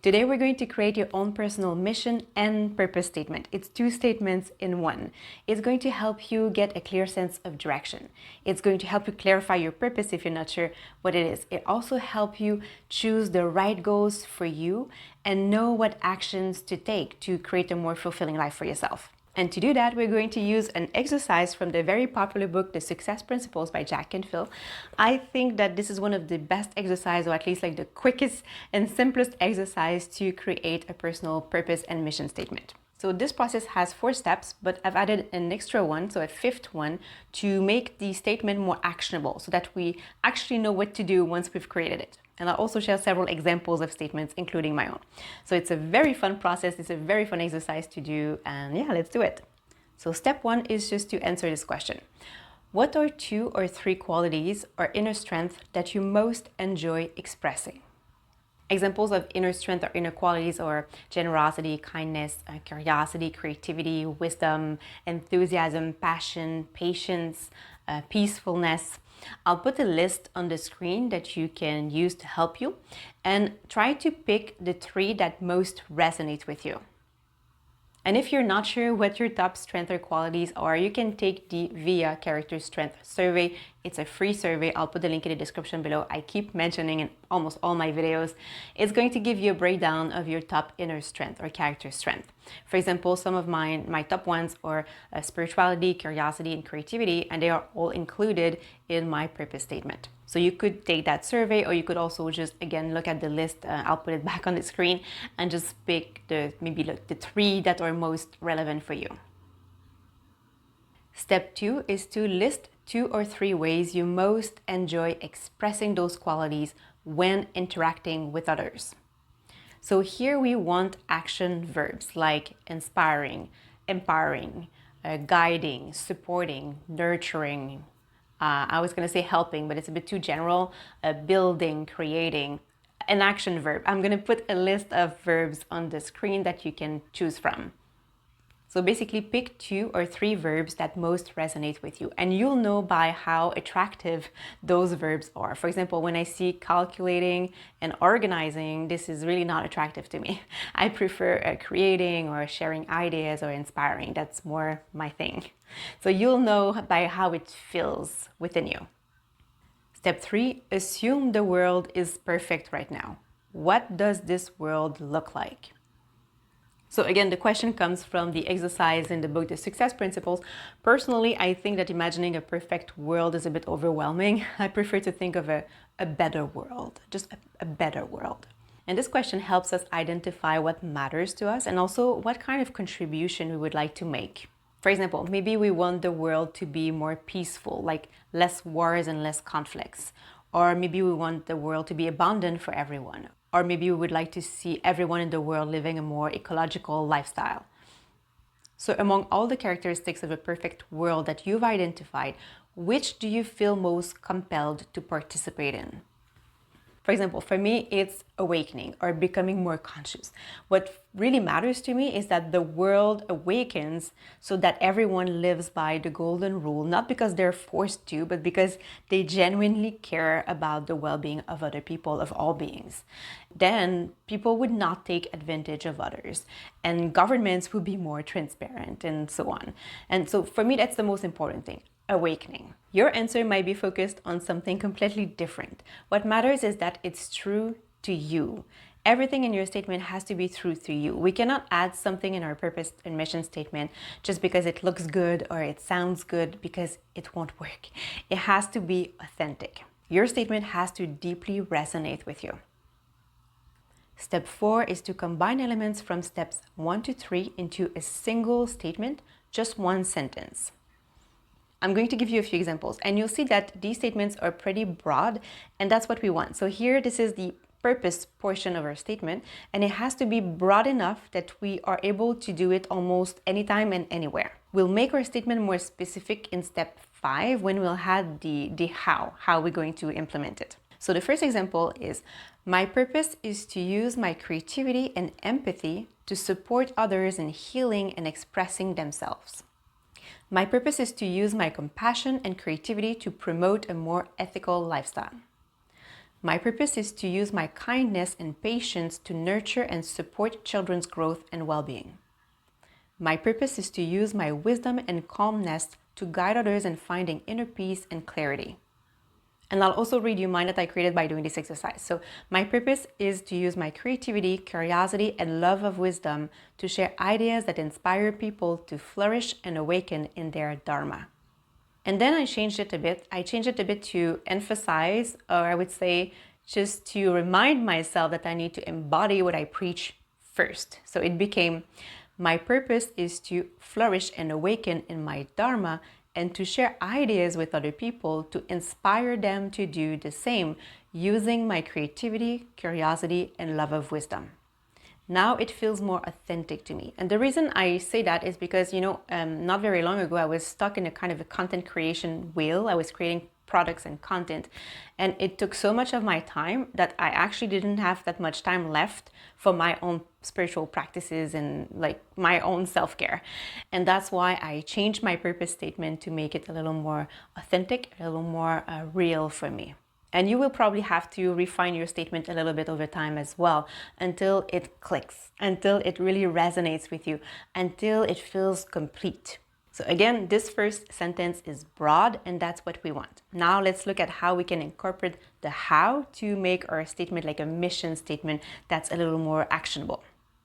Today we're going to create your own personal mission and purpose statement. It's two statements in one. It's going to help you get a clear sense of direction. It's going to help you clarify your purpose if you're not sure what it is. It also helps you choose the right goals for you and know what actions to take to create a more fulfilling life for yourself. And to do that, we're going to use an exercise from the very popular book, The Success Principles by Jack and Phil. I think that this is one of the best exercises, or at least like the quickest and simplest exercise to create a personal purpose and mission statement. So this process has 4 steps, but I've added an extra one, so a 5th one, to make the statement more actionable so that we actually know what to do once we've created it. And I'll also share several examples of statements, including my own. So it's a very fun process, it's a very fun exercise to do, and yeah, let's do it. So step 1 is just to answer this question. What are 2 or 3 qualities or inner strength that you most enjoy expressing? Examples of inner strength or inner qualities are generosity, kindness, curiosity, creativity, wisdom, enthusiasm, passion, patience, peacefulness. I'll put a list on the screen that you can use to help you, and try to pick the 3 that most resonate with you. And if you're not sure what your top strengths or qualities are, you can take the VIA Character Strength Survey. It's a free survey. I'll put the link in the description below. I keep mentioning in almost all my videos. It's going to give you a breakdown of your top inner strength or character strength. For example, some of my top ones are spirituality, curiosity, and creativity, and they are all included in my purpose statement. So you could take that survey, or you could also just, again, look at the list. I'll put it back on the screen and just pick the 3 that are most relevant for you. Step 2 is to list 2 or 3 ways you most enjoy expressing those qualities when interacting with others. So here we want action verbs like inspiring, empowering, guiding, supporting, nurturing. I was going to say helping, but it's a bit too general. Building, creating, an action verb. I'm going to put a list of verbs on the screen that you can choose from. So basically pick 2 or 3 verbs that most resonate with you, and you'll know by how attractive those verbs are. For example, when I see calculating and organizing, this is really not attractive to me. I prefer creating or sharing ideas or inspiring. That's more my thing. So you'll know by how it feels within you. Step 3, assume the world is perfect right now. What does this world look like? So again, the question comes from the exercise in the book, The Success Principles. Personally, I think that imagining a perfect world is a bit overwhelming. I prefer to think of a better world, just a better world. And this question helps us identify what matters to us and also what kind of contribution we would like to make. For example, maybe we want the world to be more peaceful, like less wars and less conflicts. Or maybe we want the world to be abundant for everyone. Or maybe we would like to see everyone in the world living a more ecological lifestyle. So among all the characteristics of a perfect world that you've identified, which do you feel most compelled to participate in? For example, for me, it's awakening or becoming more conscious. What really matters to me is that the world awakens so that everyone lives by the golden rule, not because they're forced to, but because they genuinely care about the well-being of other people, of all beings. Then people would not take advantage of others, and governments would be more transparent, and so on. And so for me, that's the most important thing. Awakening. Your answer might be focused on something completely different. What matters is that it's true to you. Everything in your statement has to be true to you. We cannot add something in our purpose and mission statement just because it looks good or it sounds good, because it won't work. It has to be authentic. Your statement has to deeply resonate with you. Step 4 is to combine elements from steps 1 to 3 into a single statement, just one sentence. I'm going to give you a few examples, and you'll see that these statements are pretty broad, and that's what we want. So here, this is the purpose portion of our statement, and it has to be broad enough that we are able to do it almost anytime and anywhere. We'll make our statement more specific in step 5 when we'll add the how we're going to implement it. So the first example is, my purpose is to use my creativity and empathy to support others in healing and expressing themselves. My purpose is to use my compassion and creativity to promote a more ethical lifestyle. My purpose is to use my kindness and patience to nurture and support children's growth and well-being. My purpose is to use my wisdom and calmness to guide others in finding inner peace and clarity. And I'll also read you mine that I created by doing this exercise. So my purpose is to use my creativity, curiosity, and love of wisdom to share ideas that inspire people to flourish and awaken in their dharma. And then I changed it a bit. I changed it a bit to emphasize, or I would say just to remind myself that I need to embody what I preach first. So it became, my purpose is to flourish and awaken in my dharma and to share ideas with other people to inspire them to do the same using my creativity, curiosity, and love of wisdom. Now it feels more authentic to me. And the reason I say that is because, not very long ago, I was stuck in a kind of a content creation wheel. I was creating products and content, and it took so much of my time that I actually didn't have that much time left for my own spiritual practices and like my own self-care. And that's why I changed my purpose statement to make it a little more authentic, a little more real for me. And you will probably have to refine your statement a little bit over time as well until it clicks, until it really resonates with you, until it feels complete. So again, this first sentence is broad, and that's what we want. Now let's look at how we can incorporate the how to make our statement like a mission statement that's a little more actionable.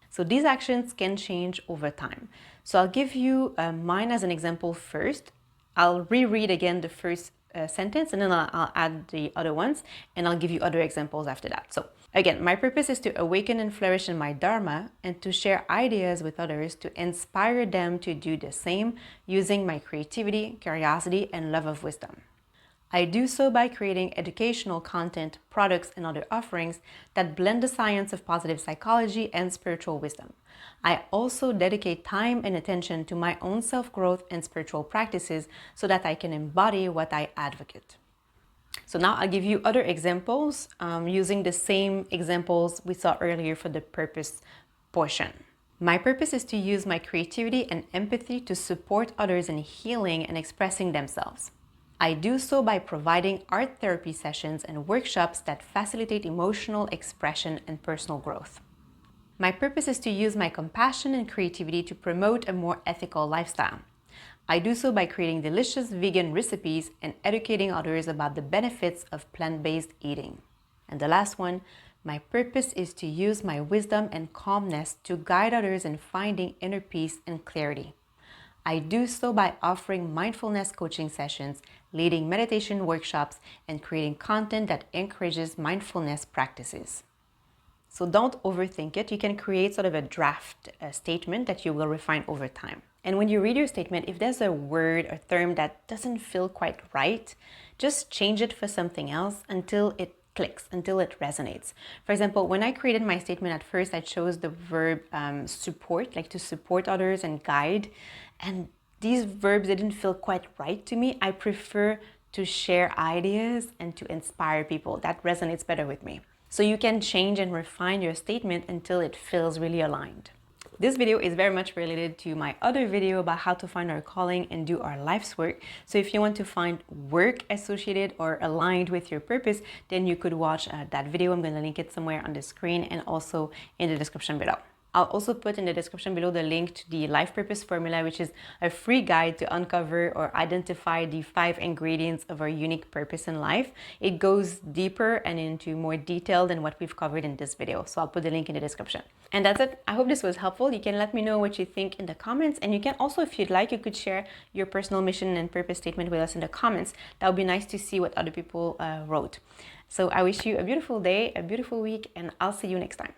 So these actions can change over time. So I'll give you mine as an example first. I'll reread again the first sentence, and then I'll add the other ones, and I'll give you other examples after that. So again, my purpose is to awaken and flourish in my dharma and to share ideas with others to inspire them to do the same using my creativity, curiosity, and love of wisdom. I do so by creating educational content, products, and other offerings that blend the science of positive psychology and spiritual wisdom. I also dedicate time and attention to my own self-growth and spiritual practices so that I can embody what I advocate. So now I'll give you other examples using the same examples we saw earlier for the purpose portion. My purpose is to use my creativity and empathy to support others in healing and expressing themselves. I do so by providing art therapy sessions and workshops that facilitate emotional expression and personal growth. My purpose is to use my compassion and creativity to promote a more ethical lifestyle. I do so by creating delicious vegan recipes and educating others about the benefits of plant-based eating. And the last one, my purpose is to use my wisdom and calmness to guide others in finding inner peace and clarity. I do so by offering mindfulness coaching sessions, leading meditation workshops, and creating content that encourages mindfulness practices. So don't overthink it. You can create sort of a draft statement that you will refine over time. And when you read your statement, if there's a word or term that doesn't feel quite right, just change it for something else until it clicks, until it resonates. For example, when I created my statement at first, I chose the verb support, like to support others and guide. And these verbs didn't feel quite right to me. I prefer to share ideas and to inspire people. That resonates better with me. So you can change and refine your statement until it feels really aligned. This video is very much related to my other video about how to find our calling and do our life's work. So if you want to find work associated or aligned with your purpose, then you could watch that video. I'm going to link it somewhere on the screen and also in the description below. I'll also put in the description below the link to the Life Purpose Formula, which is a free guide to uncover or identify the 5 ingredients of our unique purpose in life. It goes deeper and into more detail than what we've covered in this video. So I'll put the link in the description. And that's it. I hope this was helpful. You can let me know what you think in the comments. And you can also, if you'd like, you could share your personal mission and purpose statement with us in the comments. That would be nice to see what other people wrote. So I wish you a beautiful day, a beautiful week, and I'll see you next time.